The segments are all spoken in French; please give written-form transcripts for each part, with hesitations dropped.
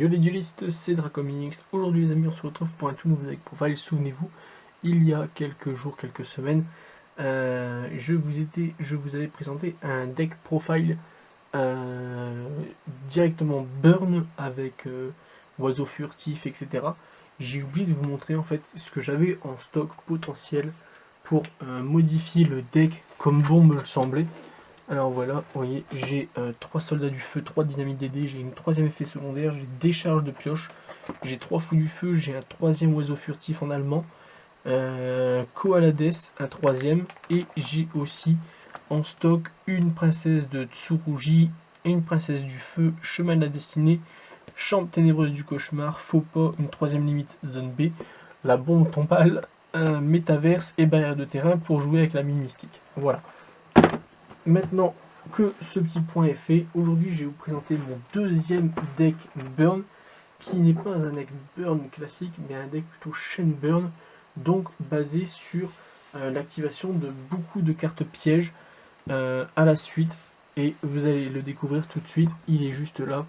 Yo les duelistes, c'est Dracominix. Aujourd'hui les amis, on se retrouve pour un tout nouveau deck profile. Souvenez-vous, il y a quelques jours, quelques semaines, je vous avais présenté un deck profile directement burn avec oiseau furtif, etc. J'ai oublié de vous montrer en fait ce que j'avais en stock potentiel pour modifier le deck comme bon me le semblait. Alors voilà, vous voyez, j'ai 3 soldats du feu, 3 dynamites DD, j'ai une 3ème effet secondaire, j'ai décharge de pioche, j'ai 3 fous du feu, j'ai un 3ème oiseau furtif en allemand, Koalades, un 3ème, et j'ai aussi en stock une princesse de Tsurugi, une princesse du feu, chemin de la destinée, chambre ténébreuse du cauchemar, faux pas, une 3ème limite zone B, la bombe tombale, un métaverse et barrière de terrain pour jouer avec la mine mystique. Voilà. Maintenant que ce petit point est fait, aujourd'hui je vais vous présenter mon deuxième deck burn, qui n'est pas un deck burn classique, mais un deck plutôt chain burn, donc basé sur l'activation de beaucoup de cartes pièges à la suite, et vous allez le découvrir tout de suite, il est juste là.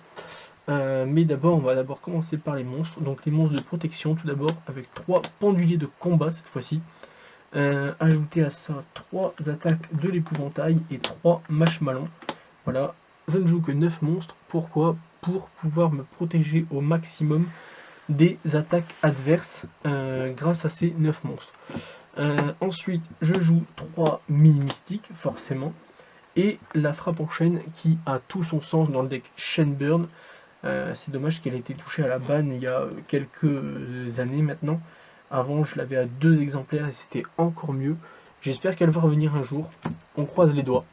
Mais d'abord, on va commencer par les monstres, donc les monstres de protection tout d'abord, avec 3 penduliers de combat cette fois-ci. Ajouter à ça 3 attaques de l'épouvantail et 3 marshmallows. Voilà, je ne joue que 9 monstres. Pourquoi? Pour pouvoir me protéger au maximum des attaques adverses grâce à ces 9 monstres. Ensuite, je joue 3 mini mystiques, forcément, et la frappe en chaîne qui a tout son sens dans le deck Chain Burn. C'est dommage qu'elle ait été touchée à la banne il y a quelques années maintenant. Avant, je l'avais à 2 exemplaires et c'était encore mieux. J'espère qu'elle va revenir un jour. On croise les doigts.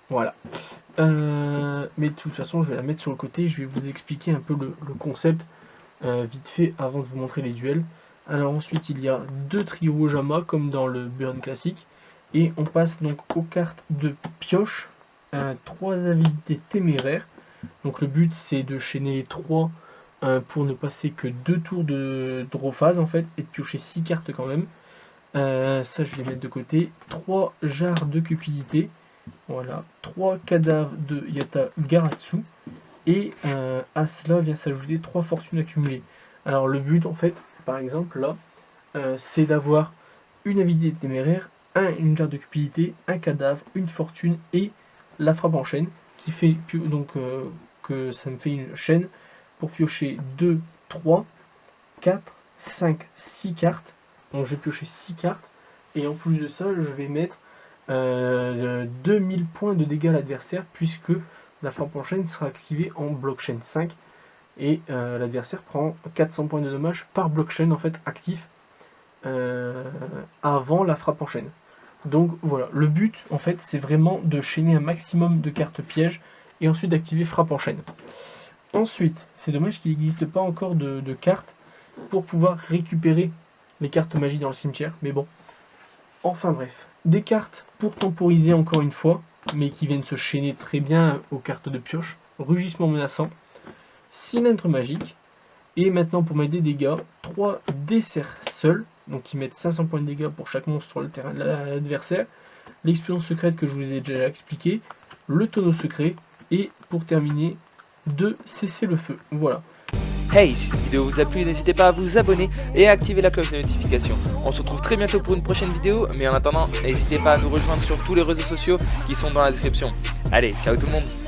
Voilà. Mais de toute façon, je vais la mettre sur le côté. Je vais vous expliquer un peu le concept vite fait avant de vous montrer les duels. Alors ensuite, il y a 2 trios Ojama comme dans le Burn classique. Et on passe donc aux cartes de pioche. 3 habilités téméraires. Donc le but, c'est de chaîner les 3 pour ne passer que 2 tours de draw phase en fait, et de piocher 6 cartes quand même. Ça je vais les mettre de côté. 3 jarres de cupidité, voilà, 3 cadavres de Yata Garatsu, et à cela vient s'ajouter 3 fortunes accumulées. Alors le but en fait, par exemple là, c'est d'avoir une habilité téméraire, une jarre de cupidité, un cadavre, une fortune et la frappe en chaîne, qui fait donc que ça me fait une chaîne pour piocher 2, 3, 4, 5, 6 cartes. Donc je vais piocher 6 cartes. Et en plus de ça, je vais mettre 2000 points de dégâts à l'adversaire, puisque la frappe en chaîne sera activée en blockchain 5. Et l'adversaire prend 400 points de dommages par blockchain en fait actif avant la frappe en chaîne. Donc voilà, le but en fait c'est vraiment de chaîner un maximum de cartes pièges et ensuite d'activer frappe en chaîne. Ensuite, c'est dommage qu'il n'existe pas encore de cartes pour pouvoir récupérer les cartes magie dans le cimetière, mais bon. Enfin bref, des cartes pour temporiser encore une fois, mais qui viennent se chaîner très bien aux cartes de pioche. Rugissement menaçant, cylindre magique, et maintenant pour mettre des dégâts, 3 desserts seuls, donc qui mettent 500 points de dégâts pour chaque monstre sur le terrain de l'adversaire. L'explosion secrète que je vous ai déjà expliqué, le tonneau secret, et pour terminer, de cesser le feu. Voilà. Hey, si cette vidéo vous a plu, n'hésitez pas à vous abonner et à activer la cloche de notification. On se retrouve très bientôt pour une prochaine vidéo, mais en attendant, n'hésitez pas à nous rejoindre sur tous les réseaux sociaux qui sont dans la description. Allez, ciao tout le monde!